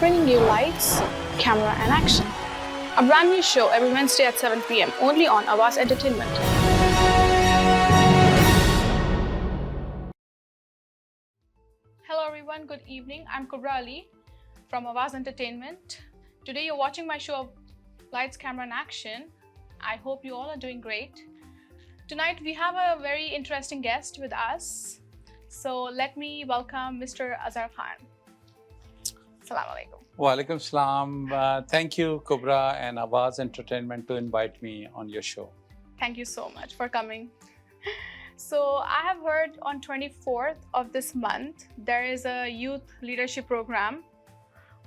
bringing you lights, camera, and action. A brand new show every Wednesday at 7 p.m. only on Awaz Entertainment. Hello everyone, good evening. I'm Kubra from Awaz Entertainment. Today you're watching my show Lights, Camera, and Action. I hope you all are doing great. Tonight we have a very interesting guest with us. So let me welcome Mr. Azhar Khan. Assalamu alaikum. Wa alaikum salam. Thank you, Kubra and Awaz Entertainment, to invite me on your show. Thank you so much for coming. So I have heard on 24th of this month, there is a youth leadership program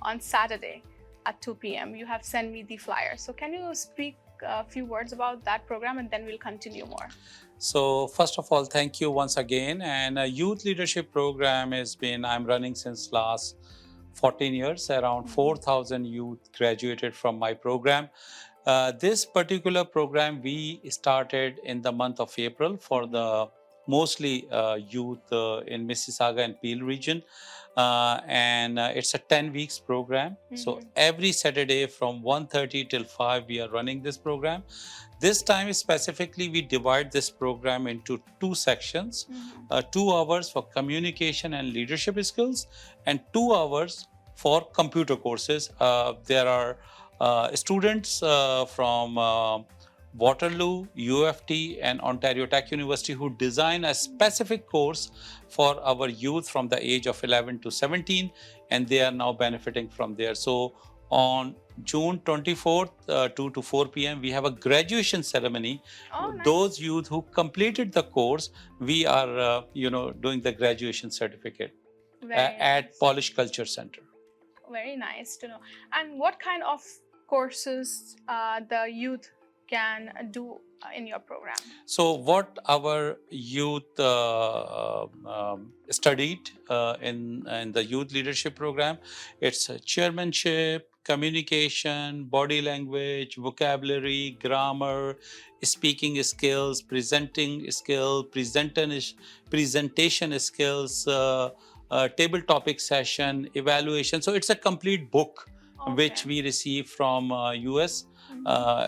on Saturday at 2 p.m. You have sent me the flyer. So can you speak a few words about that program and then we'll continue more. So first of all, thank you once again. And a youth leadership program I'm running since last 14 years. Around 4,000 youth graduated from my program. This particular program we started in the month of April for the mostly youth in Mississauga and Peel region. And it's a 10 weeks program. So every Saturday from 1:30 till 5 we are running this program. This time specifically we divide this program into two sections, 2 hours for communication and leadership skills and 2 hours for computer courses. There are students from Waterloo, UFT and Ontario Tech University who design a specific course for our youth from the age of 11 to 17, and they are now benefiting from there. So on June 24th, 2 to 4 p.m., we have a graduation ceremony. Oh, nice. Those youth who completed the course, we are, doing the graduation certificate at Polish Culture Center. Very nice to know. And what kind of courses the youth can do in your program? So what our youth studied in the youth leadership program, it's chairmanship, communication, body language, vocabulary, grammar, speaking skills, presenting skills, presentation skills, table topic session, evaluation. So it's a complete book which we receive from US.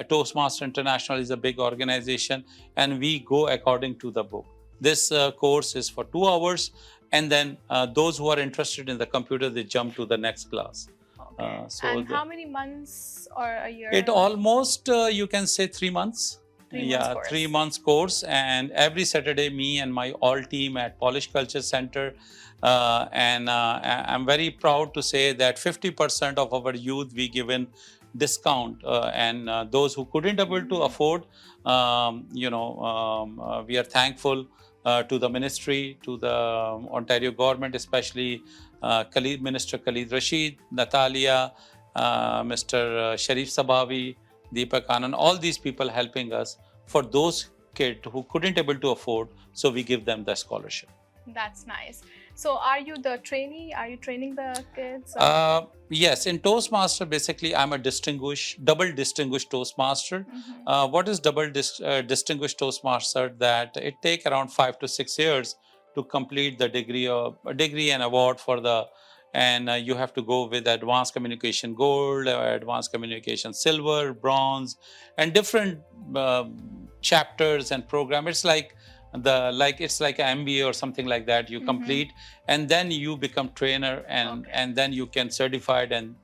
Toastmaster International is a big organization and we go according to the book. This course is for 2 hours, and then those who are interested in the computer, they jump to the next class. And how many months or a year? It almost, you can say 3 months. 3 months course. And every Saturday, me and my all team at Polish Culture Center, and I'm very proud to say that 50% of our youth we given discount, and those who couldn't able to afford, we are thankful to the ministry, to the Ontario government, especially Minister Khalid Rashid, Natalia, Mr. Sharif Sabawi, Deepak Anand, all these people helping us for those kids who couldn't able to afford, so we give them the scholarship. That's nice. So are you the trainee? Are you training the kids? Yes, in Toastmaster, basically, I'm a double distinguished Toastmaster. What is double distinguished Toastmaster? That it take around 5 to 6 years to complete the degree and award for the, and you have to go with advanced communication gold, advanced communication silver, bronze, and different chapters and program. It's like it's like an MBA or something like that. You complete, and then you become trainer, and then you can certify and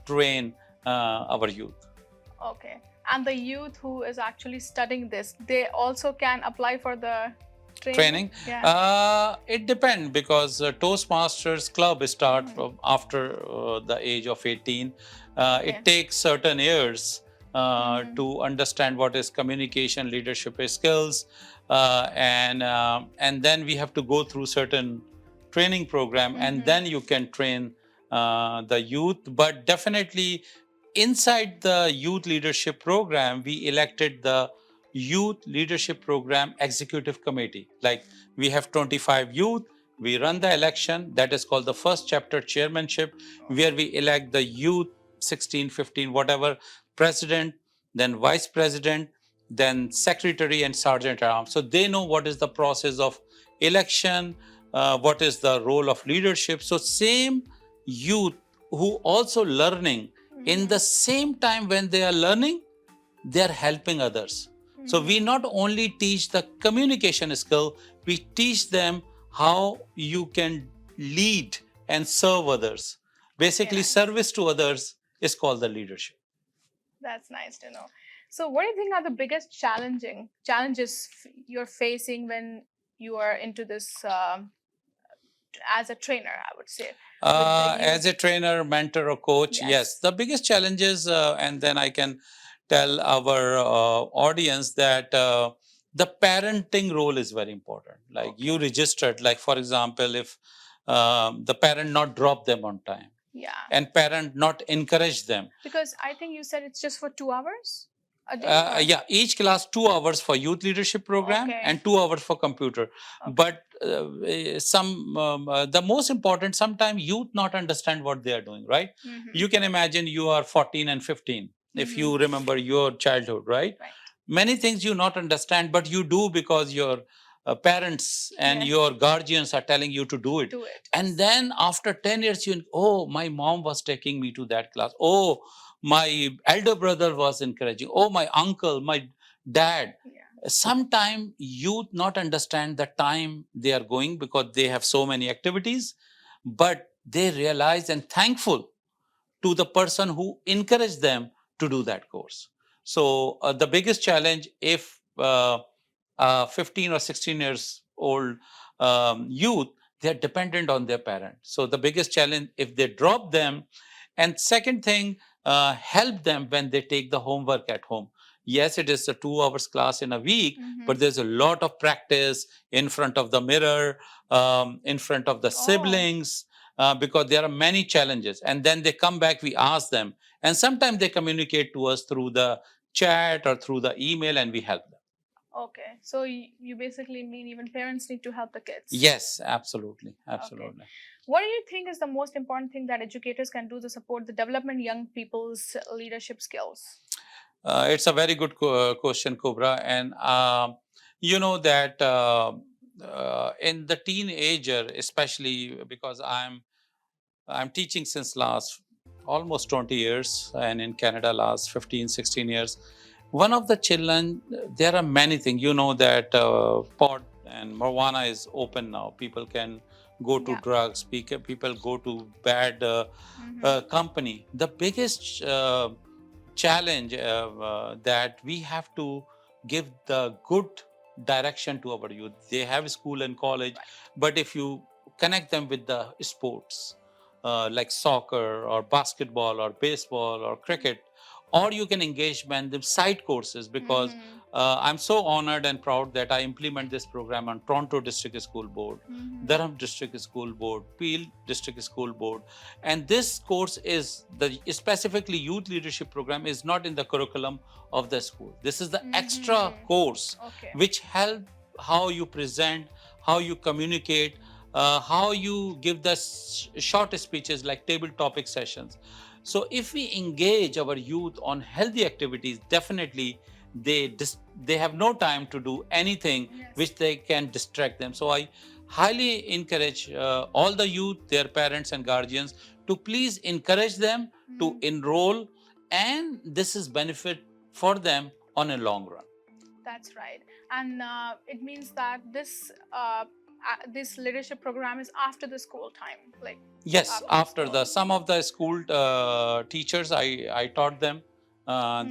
train our youth. Okay. And the youth who is actually studying this, they also can apply for the training? Yeah. It depends, because Toastmasters Club start from after the age of 18. It takes certain years to understand what is communication, leadership skills, and then we have to go through certain training program, and then you can train the youth. But definitely inside the youth leadership program, we elected the Youth Leadership Program Executive Committee. Like, we have 25 youth, we run the election, that is called the first chapter chairmanship, where we elect the youth 16, 15, whatever, president, then vice president, then secretary and sergeant at arms. So they know what is the process of election, what is the role of leadership. So same youth who also learning in the same time when they are learning, they are helping others. So we not only teach the communication skill, we teach them how you can lead and serve others. Basically, nice. service to others is called the leadership. That's nice to know. So, what do you think are the biggest challenges you're facing when you are into this as a trainer? I would say. As a trainer, mentor, or coach, yes, the biggest challenges, and then I can tell our audience that the parenting role is very important. Like you registered, like for example, if the parent not drop them on time, and parent not encourage them. Because I think you said it's just for 2 hours a day. Yeah, each class 2 hours for youth leadership program and 2 hours for computer. But the most important, sometimes youth not understand what they are doing, right? You can imagine you are 14 and 15, if you remember your childhood, right? Many things you not understand, but you do because your parents and your guardians are telling you to do it. And then after 10 years, oh, my mom was taking me to that class. Oh, my elder brother was encouraging. Oh, my uncle, my dad. Sometimes youth not understand the time they are going because they have so many activities, but they realize and thankful to the person who encouraged them to do that course. So the biggest challenge, if 15 or 16 years old youth, they're dependent on their parents. So the biggest challenge, if they drop them, and second thing, help them when they take the homework at home. Yes, it is a 2 hours class in a week, but there's a lot of practice in front of the mirror, in front of the siblings, because there are many challenges. And then they come back, we ask them, and sometimes they communicate to us through the chat or through the email, and we help them. Okay, so you basically mean even parents need to help the kids. Yes, absolutely, absolutely. What do you think is the most important thing that educators can do to support the development young people's leadership skills? It's a very good question, Kubra. And you know that in the teenager, especially because I'm teaching since last almost 20 years, and in Canada last 15, 16 years. One of the children, there are many things. You know that pot and marijuana is open now. People can go to drugs. People go to bad company. The biggest challenge that we have to give the good direction to our youth. They have school and college, but if you connect them with the sports, like soccer or basketball or baseball or cricket, or you can engage them side courses, because I'm so honored and proud that I implement this program on Toronto District School Board, Durham District School Board, Peel District School Board. And this course is the specifically youth leadership program is not in the curriculum of the school. This is the extra course which help how you present, how you communicate, how you give the short speeches like table topic sessions. So if we engage our youth on healthy activities, definitely they have no time to do anything which they can distract them. So I highly encourage all the youth, their parents and guardians, to please encourage them to enroll, and this is benefit for them on a long run. That's right. And it means that this leadership program is after the school time, like yes, after the some of the school teachers I taught them.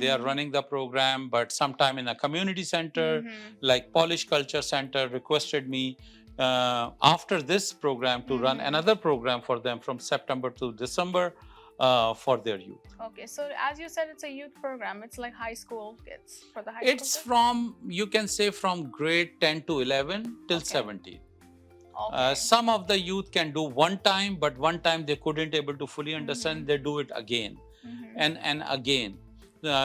They are running the program, but sometime in a community center like Polish Culture Center requested me after this program to run another program for them from September to December for their youth. Okay, so as you said, it's a youth program. It's like high school kids for the high school. It's from, you can say, from grade 10 to 11 till 17. Some of the youth can do one time, but one time they couldn't able to fully understand. They do it again and again,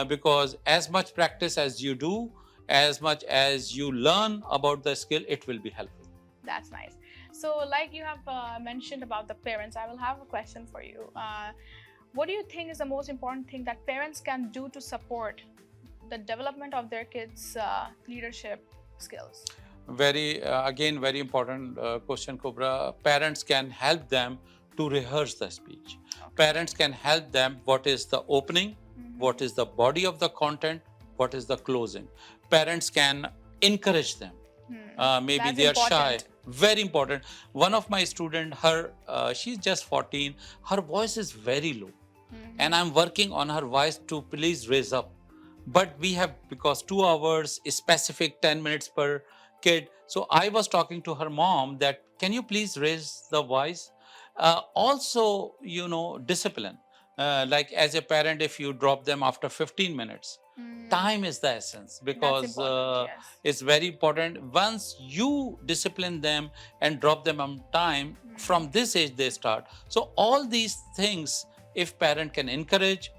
because as much practice as you do, as much as you learn about the skill, it will be helpful. That's nice. So like you have mentioned about the parents, I will have a question for you. What do you think is the most important thing that parents can do to support the development of their kids' leadership skills? Again, very important question, Kubra. Parents can help them to rehearse the speech. Okay. Parents can help them what is the opening, what is the body of the content, what is the closing. Parents can encourage them. Maybe That's they are shy. important. Very important. One of my student, she's just 14. Her voice is very low, and I'm working on her voice to please raise up. But we have, because 2 hours is specific, 10 minutes per kid. So I was talking to her mom that can you please raise the voice? Also, discipline. Like as a parent, if you drop them after 15 minutes, time is the essence, That's because important, yes. it's very important. Once you discipline them and drop them on time, from this age they start. So all these things, if parent can encourage,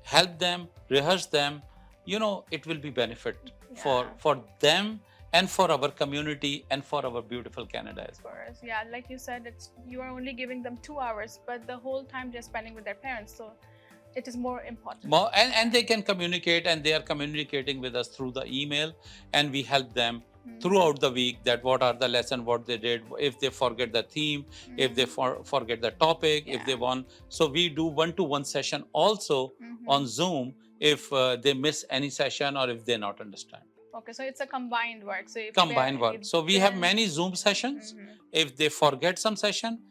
help them, rehearse them, it will be benefit Yeah. for them and for our community and for our beautiful Canada as Of well. course, yeah. Like you said, you are only giving them 2 hours, but the whole time they're spending with their parents, so it is more important. More, and they can communicate, and they are communicating with us through the email, and we help them throughout the week that what are the lesson, what they did, if they forget the theme, if they forget the topic, if they want. So we do one-to-one session also on Zoom if they miss any session or if they not understand. Okay, so it's a combined work. So if Combined work. So we have many Zoom sessions. If they forget some session,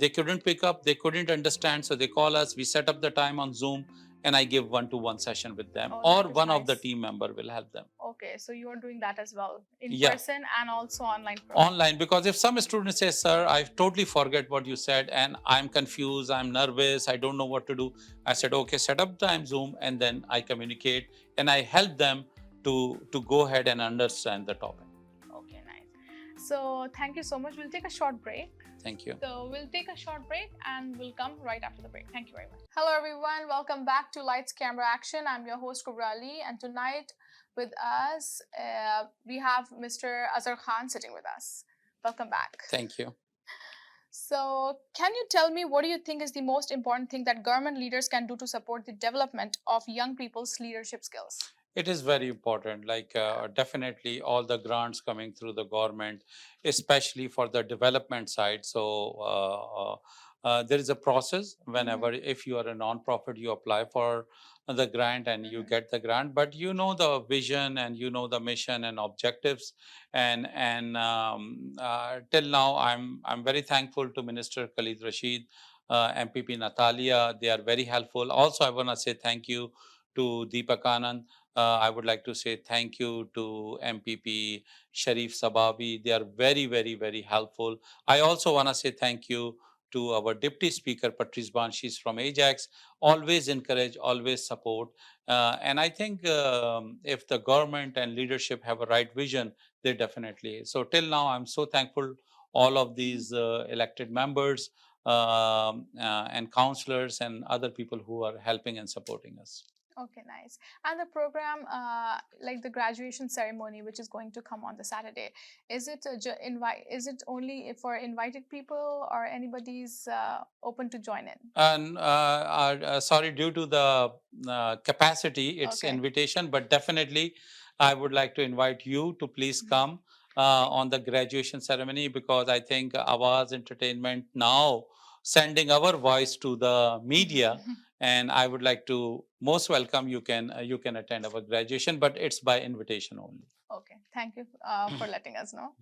they couldn't pick up, they couldn't understand, so they call us. We set up the time on Zoom, and I give one-to-one session with them, Oh, or that is one of the nice. team member will help them. Okay, so you are doing that as well in Yeah. person and also online program. Online, because if some student says, "Sir, I totally forget what you said, and I'm confused, I'm nervous, I don't know what to do," I said, "Okay, set up time Zoom, and then I communicate and I help them to go ahead and understand the topic." Okay, nice. So thank you so much. We'll take a short break. Thank you. So we'll take a short break and we'll come right after the break. Thank you very much. Hello everyone, welcome back to Lights Camera Action. I'm your host Kubra Ali, and tonight with us we have Mr. Azhar Khan sitting with us. Welcome back. Thank you. So can you tell me, what do you think is the most important thing that government leaders can do to support the development of young people's leadership skills? It is very important. Like definitely all the grants coming through the government, especially for the development side. So there is a process whenever, if you are a non-profit, you apply for the grant and you get the grant. But you know the vision, and you know the mission and objectives. And till now, I'm very thankful to Minister Khalid Rashid, MPP Natalia. They are very helpful. Also, I want to say thank you to Deepak Anand. I would like to say thank you to MPP Sharif Sababi. They are very, very, very helpful. I also want to say thank you to our Deputy Speaker, Patrice Ban. She's from Ajax. Always encourage, always support. And I think if the government and leadership have a right vision, they definitely. So till now, I'm so thankful all of these elected members and councillors and other people who are helping and supporting us. Okay, nice. And the program, like the graduation ceremony, which is going to come on the Saturday, is it Is it only for invited people, or anybody's open to join in? And sorry, due to the capacity, it's Okay. invitation, but definitely I would like to invite you to please come on the graduation ceremony, because I think Awaz Entertainment now sending our voice to the media, and I would like to most welcome. You can attend our graduation, but it's by invitation only. Okay, thank you for letting us know.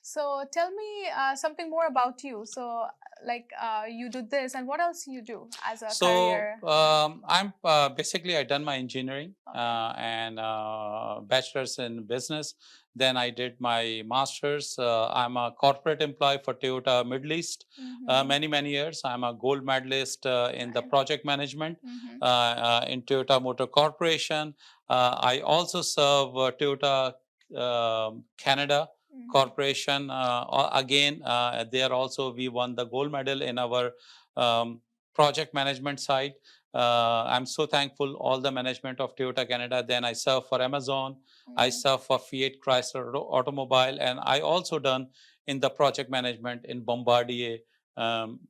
So tell me something more about you. So like you do this, and what else you do as a career? I'm basically I done my engineering and bachelor's in business. Then I did my master's. I'm a corporate employee for Toyota Middle East many years. I'm a gold medalist in the project management in Toyota Motor Corporation. I also serve Toyota Canada Corporation. Again, there also we won the gold medal in our um, project management side. I'm so thankful all the management of Toyota Canada. Then I serve for Amazon. I serve for Fiat Chrysler Automobile, and I also done in the project management in Bombardier,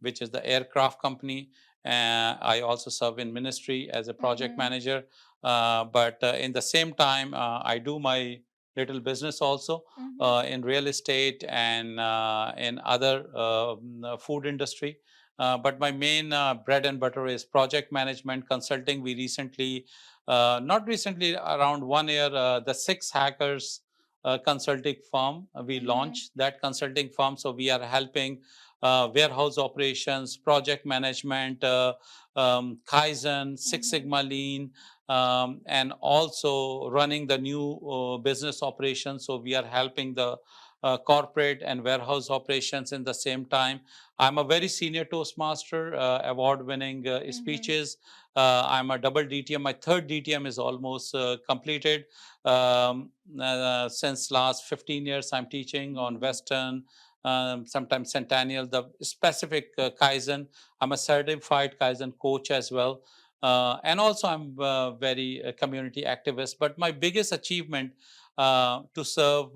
which is the aircraft company. I also serve in ministry as a project manager. But in the same time, I do my little business also in real estate and in other food industry. But my main bread and butter is project management consulting. We recently, not recently, around 1 year, the Six Hackers consulting firm. We launched that consulting firm. So we are helping warehouse operations, project management, Kaizen, Six Sigma Lean, and also running the new business operations. So we are helping the corporate and warehouse operations in the same time. I'm a very senior Toastmaster, award-winning speeches. I'm a double DTM. My third DTM is almost completed. Since last 15 years, I'm teaching on Western, sometimes Centennial, the specific Kaizen. I'm a certified Kaizen coach as well. And also, I'm very community activist. But my biggest achievement to serve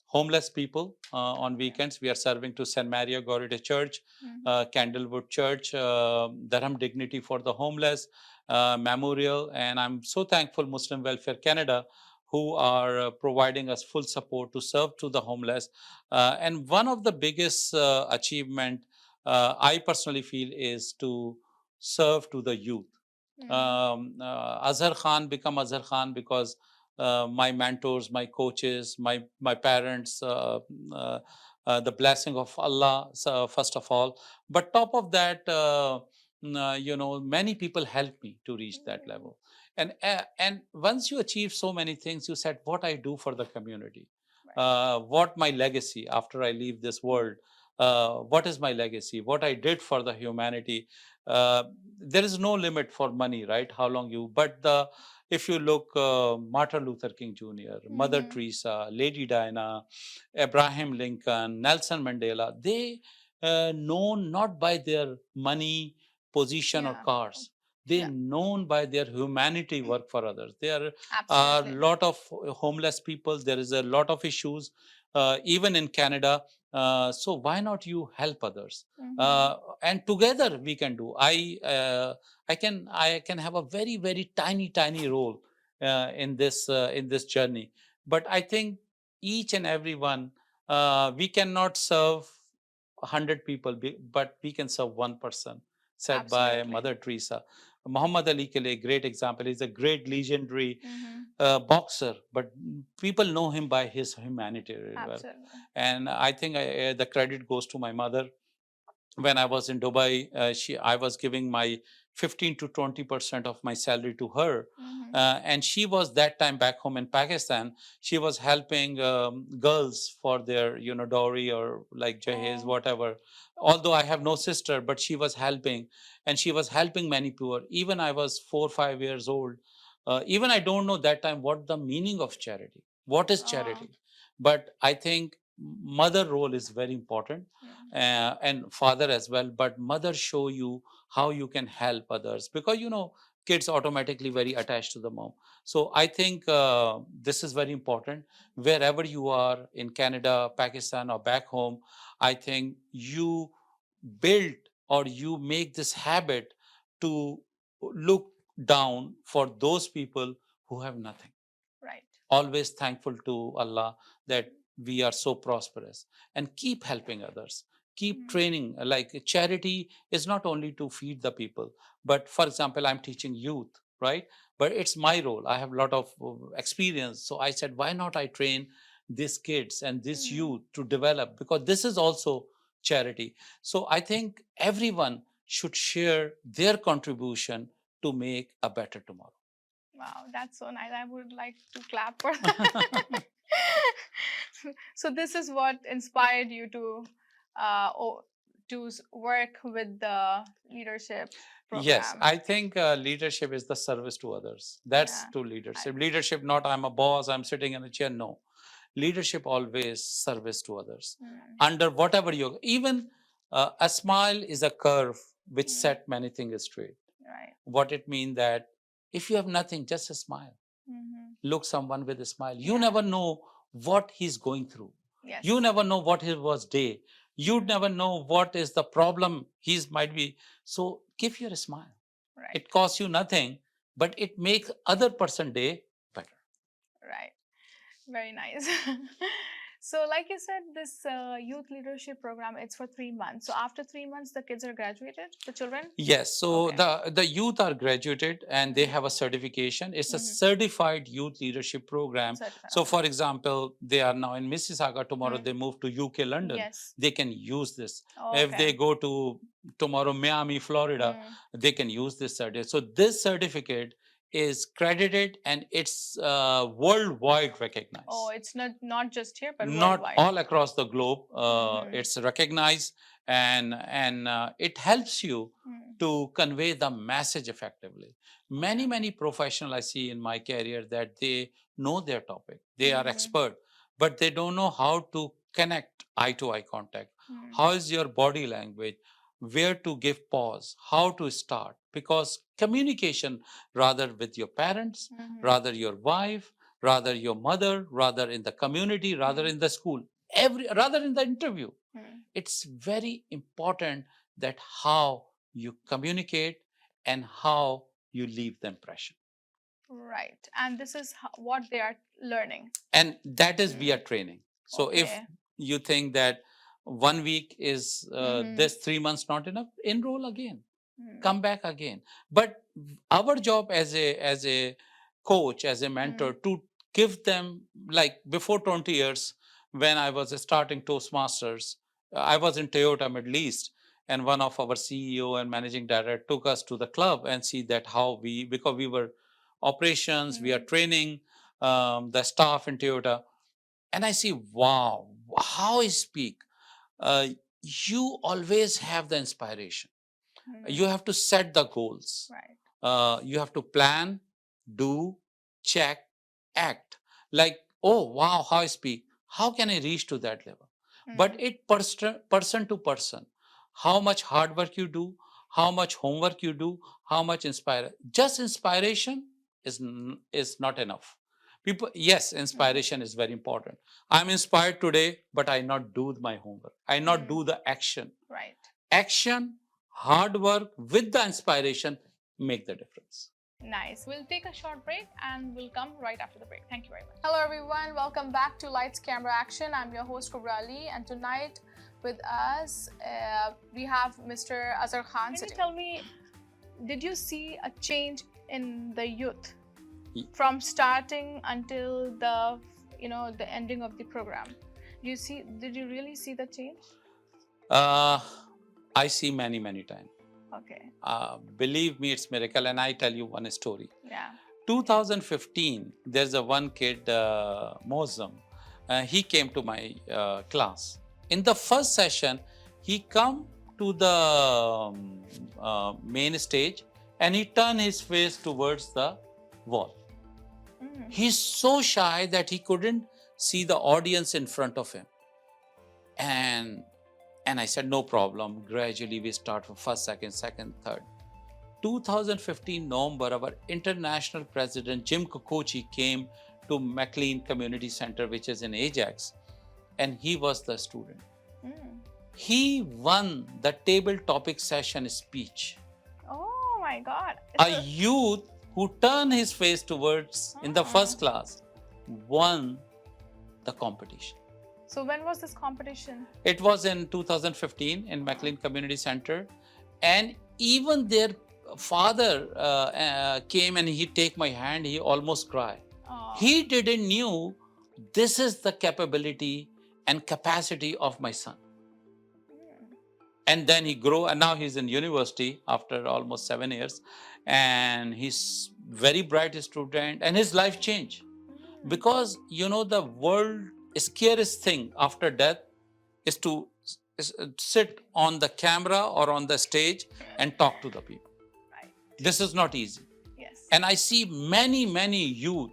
homeless people on weekends. We are serving to St. Maria Gorita Church, Candlewood Church, Durham Dignity for the Homeless Memorial. And I'm so thankful Muslim Welfare Canada who are providing us full support to serve to the homeless. And one of the biggest achievement I personally feel is to serve to the youth. Azhar Khan become Azhar Khan because my mentors, my coaches, my parents, the blessing of Allah, first of all. But top of that, many people helped me to reach that level. And once you achieve so many things, you said, "What I do for the community, what my legacy after I leave this world." What is my legacy? What I did for the humanity? Uh, there is no limit for money, right? How long you, but if you look, Martin Luther King Jr., Mother Teresa, Lady Diana, Abraham Lincoln, Nelson Mandela, they known not by their money, position, or cars. They known by their humanity work for others. There are a lot of homeless people. There is a lot of issues, even in Canada. So why not you help others? And together we can do. I can have a very very tiny role in this journey. But I think each and every one, we cannot serve 100 people, but we can serve one person. Said by Mother Teresa. Muhammad Ali Kale, great example. He's a great legendary boxer, but people know him by his humanity very well. And I think the credit goes to my mother. When I was in Dubai, I was giving my 15 to 20% of my salary to her. And she was that time back home in Pakistan. She was helping girls for their, dowry or like jahez, whatever. Although I have no sister, but she was helping, and she was helping many poor. Even I was 4 or 5 years old. Even I don't know that time what the meaning of charity. What is charity? But I think mother role is very important, and father as well. But mother show you how you can help others, because kids automatically very attached to the mom. So I think this is very important. Wherever you are in Canada, Pakistan, or back home, I think you build or you make this habit to look down for those people who have nothing. Always thankful to Allah that we are so prosperous, and keep helping others. Keep training. Like charity is not only to feed the people, but for example, I'm teaching youth, right? But it's my role. I have a lot of experience. So I said, why not I train these kids and this youth to develop? Because this is also charity. So I think everyone should share their contribution to make a better tomorrow. Wow, that's so nice. I would like to clap for that. So this is what inspired you to work with the leadership program. Yes, I think leadership is the service to others. That's to leadership. Leadership, not I'm a boss, I'm sitting in a chair. No, leadership always service to others. Under whatever you, even a smile is a curve which set many things straight. What it means that if you have nothing, just a smile. Look someone with a smile. You never know what he's going through. You never know what his was day. You never know what is the problem he's might be. So give your smile. It costs you nothing, but it makes other person day better. Right. Very nice. So, like you said, this youth leadership program, it's for 3 months. So, after 3 months, the kids are graduated, the children? Yes, so Okay. the youth are graduated and they Mhm. have a certification. It's a Mhm. certified youth leadership program. Certified. So, Okay. for example, they are now in Mississauga. Tomorrow Mm. they move to UK, London. Yes. They can use this. Oh, If they okay. go to tomorrow Miami, Florida, Mm. they can use this certificate. So, this certificate is credited and it's worldwide recognized. Oh, it's not just here, but Not worldwide. all across the globe. Mhm. It's recognized, and it helps you Mm. to convey the message effectively. Many Okay. many professionals I see in my career that they know their topic, they are Mhm. expert, but they don't know how to connect eye to eye contact. Mm. How is your body language? Where to give pause? How to start? Because communication, rather with your parents, Mhm. rather your wife, rather your mother, rather in the community, rather in the school, rather in the interview. Mm. It's very important that how you communicate and how you leave the impression. Right. And this is what they are learning. And that is via Mm. training. So if Okay. you think that 1 week is Mhm. this 3 months not enough, enroll again, Mm. come back again. But our job as a coach, as a mentor, to give them, like before 20 years when I was starting Toastmasters, I was in Toyota Middle East, and one of our CEO and managing director took us to the club and see that how we, because we were operations, we are training the staff in Toyota, and I see, wow, how I speak. uh, you always have the inspiration. You have to set the goals. Right. You have to plan, do, check, act. Like, oh wow, how I speak. How can I reach to that level? But it person to person, how much hard work you do, how much homework you do, how much inspire. Just inspiration is not enough. People, yes, inspiration is very important. I'm inspired today, but I not do my homework. I not do the action. Right. Action, hard work with the inspiration make the difference. Nice. We'll take a short break and we'll come right after the break. Thank you very much. Hello, everyone. Welcome back to Lights, Camera, Action. I'm your host, Kubra, and tonight with us, we have Mr. Azhar Khan. Can you tell me, did you see a change in the youth from starting until the ending of the program? Did you really see the change? I see many times. Okay. Believe me, it's miracle. And I tell you one story. Yeah. 2015, there's a one kid, Mozam. He came to my class. In the first session, he come to the main stage and he turned his face towards the wall. He's so shy that he couldn't see the audience in front of him. And I said, no problem. Gradually, we start from first, second, third. 2015 November, our international president, Jim Kokochi, came to McLean Community Center, which is in Ajax, and he was the student. He won the table topic session speech. Oh my God. A youth who turned his face towards in the first class won the competition. So when was this competition? It was in 2015 in McLean Community Center. And even their father came and he take my hand, he almost cried. He didn't knew this is the capability and capacity of my son. And then he grew, and now he's in university after almost 7 years. And he's very bright student, and his life changed. Because, the world scariest thing after death is to sit on the camera or on the stage and talk to the people. Right. This is not easy. Yes. And I see many youth,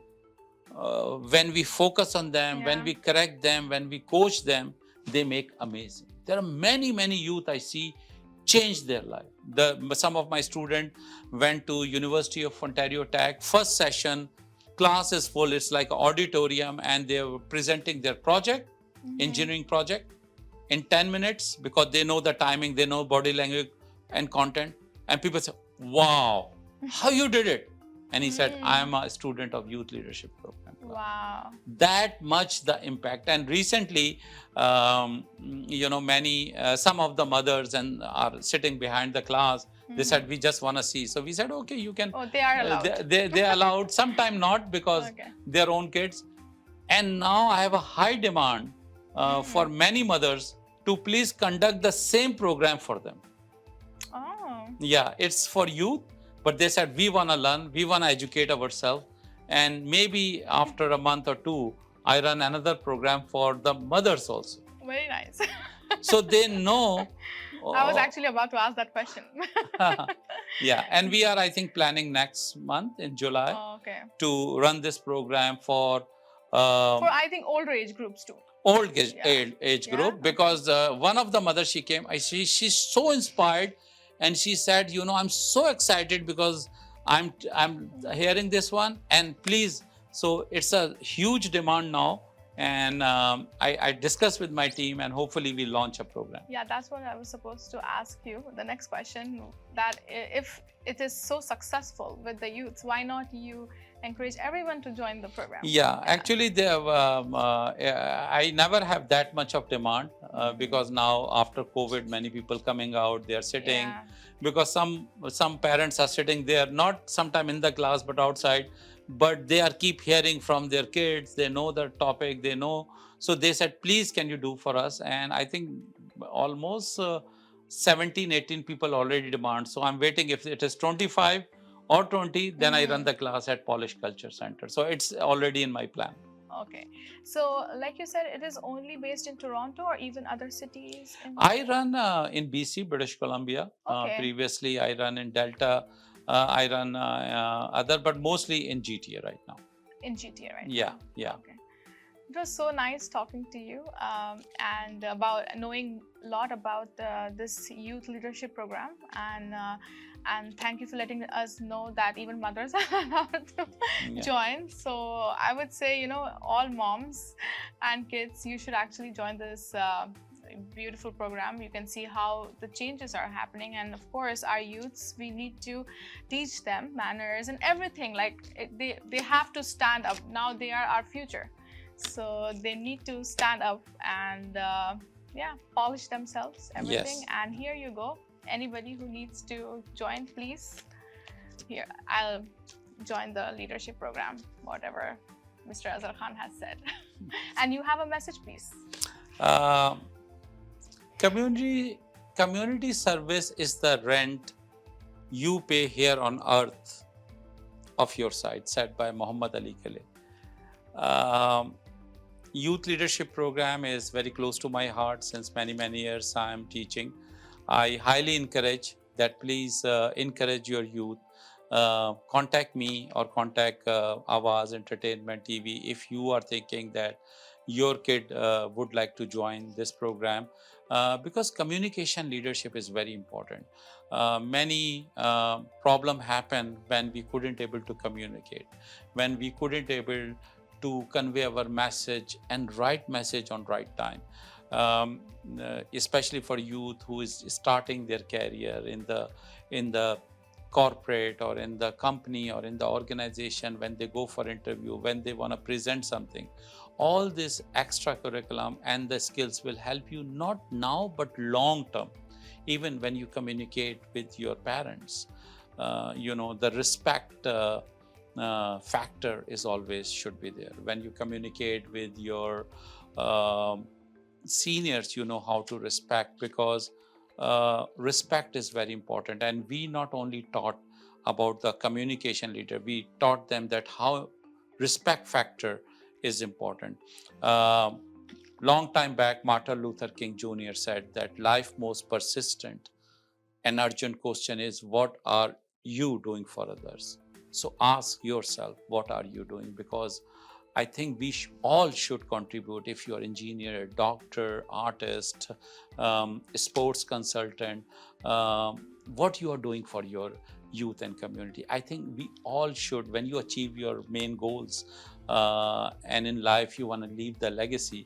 when we focus on them, when we correct them, when we coach them, they make amazing. There are many youth I see change their life. Some of my students went to University of Ontario Tech. First session, class is full. It's like an auditorium, and they're presenting their project, engineering project, in 10 minutes, because they know the timing, they know body language and content. And people say, wow, how you did it? And he said, I am a student of youth leadership program. class. Wow. That much the impact. And recently, many some of the mothers and are sitting behind the class. They said, we just want to see. So we said, okay, you can. Oh, they are allowed. They allowed. Sometime not, because Okay. their own kids. And now I have a high demand for many mothers to please conduct the same program for them. Oh. Yeah, it's for youth, but they said, we want to learn, we want to educate ourselves. And maybe after a month or two, I run another program for the mothers also. Very nice. So they know. I was actually about to ask that question. Yeah, and we are, I think, planning next month in July Okay. to run this program for For I think older age groups too. old age, Yeah. age Yeah, group, because one of the mothers, she came, she's so inspired, and she said, I'm so excited because I'm hearing this one, and please. So it's a huge demand now, and I discussed with my team, and hopefully we launch a program. Yeah, that's what I was supposed to ask you. The next question, that if it is so successful with the youths, why not you encourage everyone to join the program? Yeah, actually, I never have that much of demand because now after COVID, many people coming out, they are sitting. Yeah. Because some parents are sitting there, not sometime in the class but outside, but they are keep hearing from their kids. They know the topic, they know. So they said, please, can you do for us? And I think almost 17, 18 people already demand. So I'm waiting. If it is 25 or 20, then I run the class at Polish Culture Center. So it's already in my plan. Okay. So, like you said, it is only based in Toronto or even other cities? I run in BC, British Columbia. Okay. Previously, I run in Delta. I run other, but mostly in GTA right now. In GTA, right? Yeah, yeah. Okay. It was so nice talking to you and about knowing a lot about this youth leadership program, and thank you for letting us know that even mothers are allowed to join. So I would say, all moms and kids, you should actually join this beautiful program. You can see how the changes are happening, and of course our youths, we need to teach them manners and everything. Like they have to stand up. Now they are our future. So they need to stand up and polish themselves, everything. Yes. And here you go. Anybody who needs to join, please. Here, I'll join the leadership program, whatever Mr. Azhar Khan has said. And you have a message, please. Community service is the rent you pay here on earth of your side, said by Muhammad Ali Kale. Youth leadership program is very close to my heart. Since many years I am teaching. I highly encourage that please encourage your youth. Contact me or contact Awaz Entertainment TV if you are thinking that your kid would like to join this program, because communication leadership is very important. Many problem happen when we couldn't able to communicate, when we couldn't able to convey our message and right message on right time. Especially for youth who is starting their career in the corporate or in the company or in the organization, when they go for interview, when they want to present something, all this extra curriculum and the skills will help you not now but long term. Even when you communicate with your parents, the respect factor is always should be there. When you communicate with your seniors, you know how to respect, because respect is very important. And we not only taught about the communication leader, we taught them that how respect factor is important. Long time back, Martin Luther King Jr. said that life most persistent and urgent question is, what are you doing for others? So ask yourself, what are you doing? Because I think we all should contribute. If you're engineer, doctor, artist, sports consultant, what you are doing for your youth and community. I think we all should, when you achieve your main goals and in life you want to leave the legacy,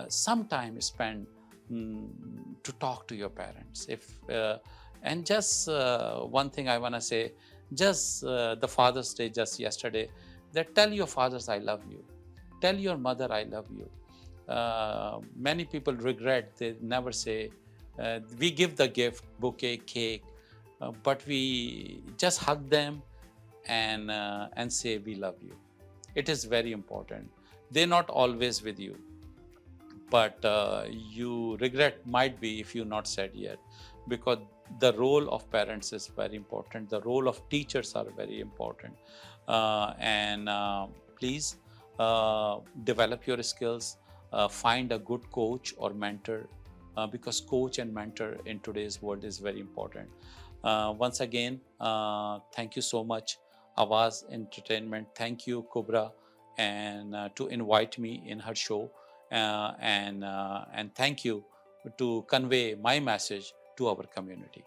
some time spend to talk to your parents. And just one thing I want to say, just the Father's Day just yesterday, that tell your fathers, I love you. Tell your mother, I love you. Many people regret, they never say, we give the gift, bouquet, cake, but we just hug them and say, we love you. It is very important. They're not always with you, but you regret might be if you not said yet, because the role of parents is very important. The role of teachers are very important. And please develop your skills, find a good coach or mentor, because coach and mentor in today's world is very important. Once again, thank you so much, Awaz Entertainment. Thank you, Kubra, and to invite me in her show, and thank you to convey my message to our community.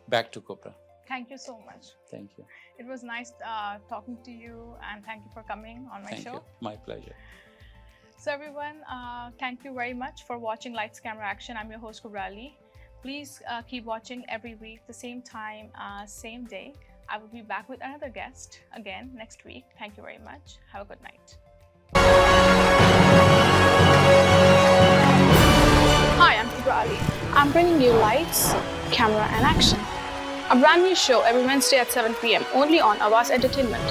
Back to Kubra. Thank you so much. Thank you. It was nice talking to you, and thank you for coming on my Thank show. you. My pleasure. So everyone, thank you very much for watching Lights, Camera, Action. I'm your host, Kubra. Please keep watching every week, the same time, same day. I will be back with another guest again next week. Thank you very much. Have a good night. Hi, I'm Kubra. I'm bringing you Lights, Camera, and Action, a brand new show every Wednesday at 7 p.m. only on Awaz Entertainment.